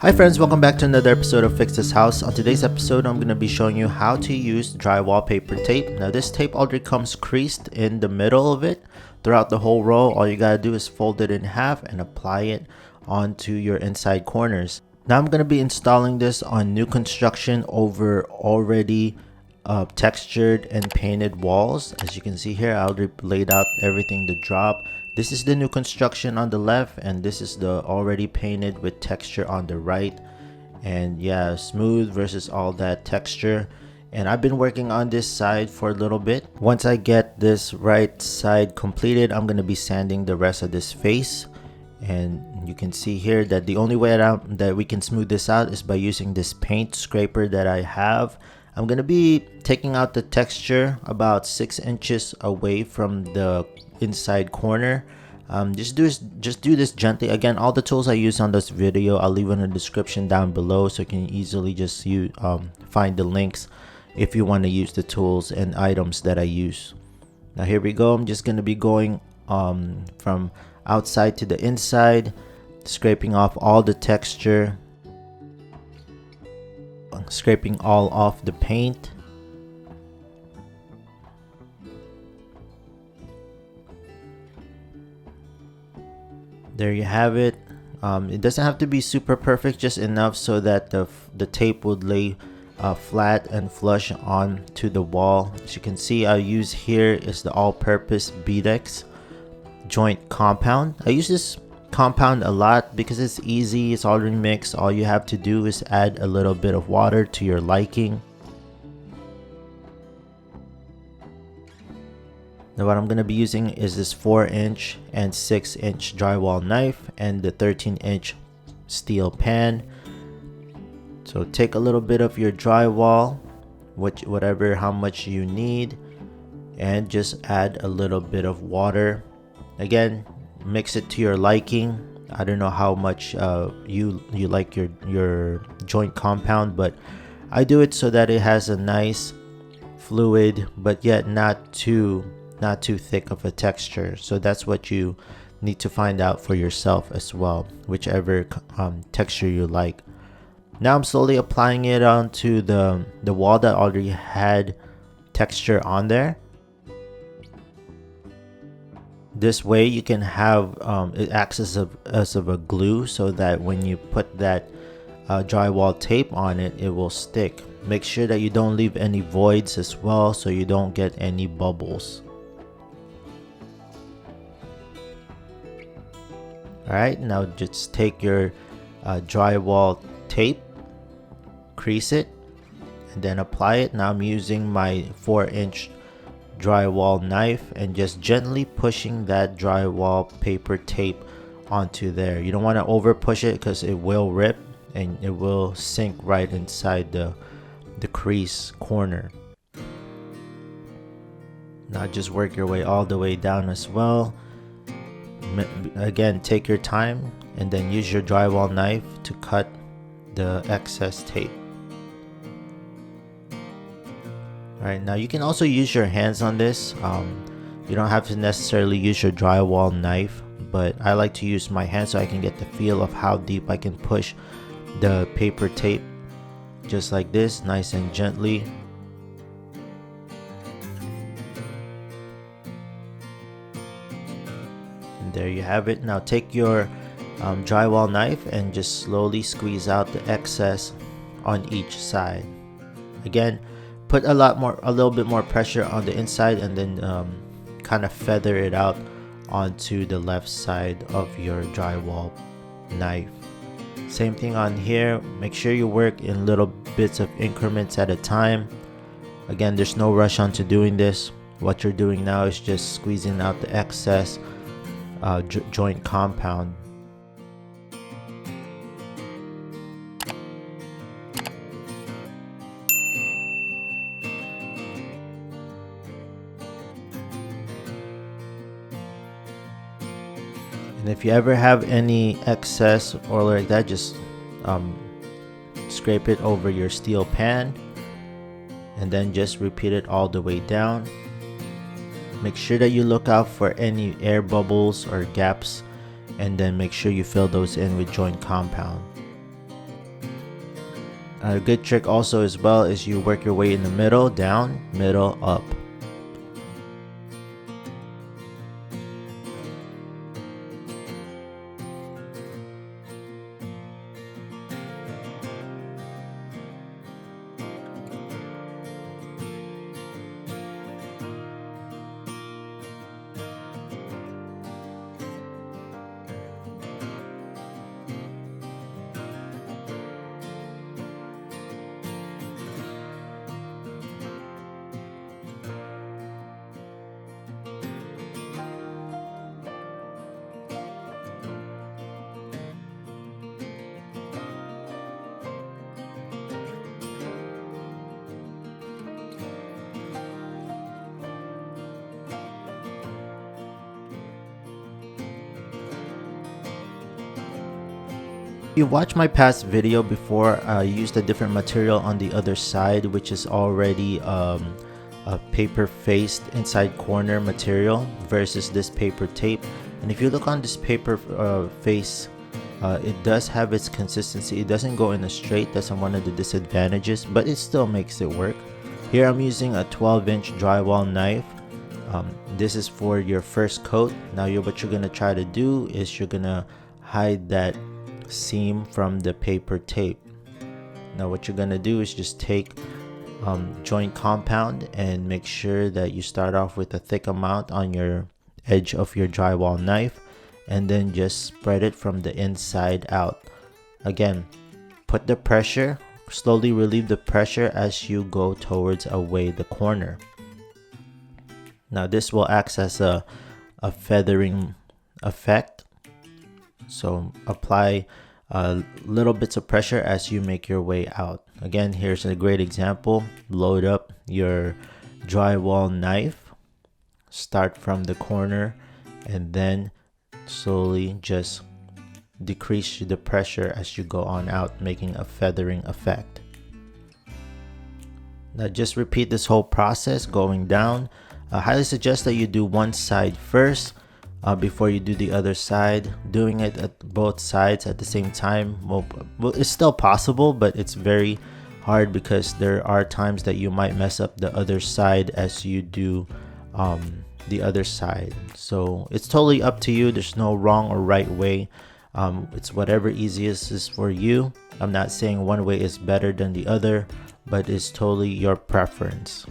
Hi friends, welcome back to another episode of Fix This House. On today's episode, I'm going to be showing you how to use drywall paper tape. Now this tape already comes creased in the middle of it throughout the whole row. All you got to do is fold it in half and apply it onto your inside corners. Now I'm going to be installing this on new construction over already textured and painted walls. As you can see here, I already laid out everything to drop. This is the new construction on the left, and this is the already painted with texture on the right. And yeah, smooth versus all that texture. And I've been working on this side for a little bit. Once I get this right side completed, I'm going to be sanding the rest of this face. And you can see here that the only way that we can smooth this out is by using this paint scraper that I have. I'm going to be taking out the texture about 6 inches away from the inside corner. Just do this gently. Again, all the tools I use on this video I'll leave in the description down below, so you can easily just find the links if you want to use the tools and items that I use. Now here we go. I'm just going to be going from outside to the inside, scraping off all the texture, scraping all off the paint. There you have it. It doesn't have to be super perfect, just enough so that the tape would lay flat and flush onto the wall. As you can see, I use here is the all-purpose Beadex joint compound. I use this compound a lot because it's easy, it's already mixed. All you have to do is add a little bit of water to your liking. Now what I'm going to be using is this 4-inch and 6-inch drywall knife and the 13-inch steel pan. So take a little bit of your drywall, how much you need, and just add a little bit of water. Again, mix it to your liking. I don't know how much you like your joint compound, but I do it so that it has a nice fluid but yet not too thick of a texture. So that's what you need to find out for yourself as well, whichever texture you like. Now I'm slowly applying it onto the wall that already had texture on there. This way you can have it acts as a glue, so that when you put that drywall tape on it, it will stick. Make sure that you don't leave any voids as well, so you don't get any bubbles. Alright, now just take your drywall tape, crease it, and then apply it. Now I'm using my 4-inch drywall knife and just gently pushing that drywall paper tape onto there. You don't want to over push it because it will rip and it will sink right inside the crease corner. Now just work your way all the way down as well. Again, take your time and then use your drywall knife to cut the excess tape. Alright, now you can also use your hands on this. You don't have to necessarily use your drywall knife, but I like to use my hands so I can get the feel of how deep I can push the paper tape. Just like this, nice and gently. And there you have it. Now take your drywall knife and just slowly squeeze out the excess on each side. Again, put a little bit more pressure on the inside, and then kind of feather it out onto the left side of your drywall knife. Same thing on here. Make sure you work in little bits of increments at a time. Again, there's no rush onto doing this. What you're doing now is just squeezing out the excess joint compound. And if you ever have any excess or like that, just scrape it over your steel pan and then just repeat it all the way down. Make sure that you look out for any air bubbles or gaps, and then make sure you fill those in with joint compound. A good trick also as well is you work your way in the middle, down, middle, up. If you watched my past video before, I used a different material on the other side, which is already a paper faced inside corner material versus this paper tape. And if you look on this paper face, it does have its consistency. It doesn't go in a straight. That's one of the disadvantages, but it still makes it work. Here I'm using a 12-inch drywall knife. This is for your first coat. Now what you're gonna try to do is you're gonna hide that seam from the paper tape. Now what you're gonna do is just take joint compound and make sure that you start off with a thick amount on your edge of your drywall knife, and then just spread it from the inside out. Again, put the pressure, slowly relieve the pressure as you go towards away the corner. Now this will act as a feathering effect. So apply little bits of pressure as you make your way out. Again, here's a great example. Load up your drywall knife, start from the corner, and then slowly just decrease the pressure as you go on out, making a feathering effect. Now just repeat this whole process going down. I highly suggest that you do one side first before you do the other side. Doing it at both sides at the same time, well, it's still possible, but it's very hard because there are times that you might mess up the other side as you do the other side. So it's totally up to you. There's no wrong or right way. It's whatever easiest is for you. I'm not saying one way is better than the other, but it's totally your preference.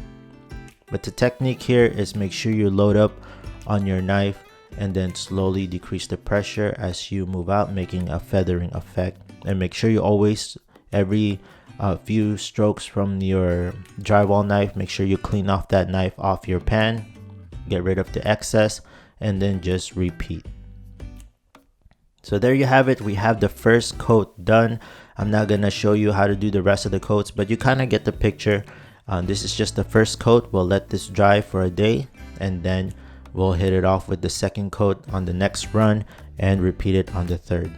But the technique here is make sure you load up on your knife and then slowly decrease the pressure as you move out, making a feathering effect. And make sure you always, every few strokes from your drywall knife, make sure you clean off that knife off your pan, get rid of the excess, and then just repeat. So there you have it. We have the first coat done. I'm not gonna show you how to do the rest of the coats, but you kind of get the picture. This is just the first coat. We'll let this dry for a day, and then we'll hit it off with the second coat on the next run and repeat it on the third.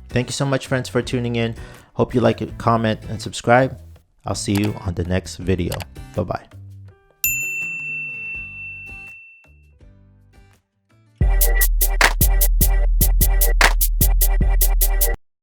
Thank you so much, friends, for tuning in. Hope you like it, comment, and subscribe. I'll see you on the next video. Bye-bye.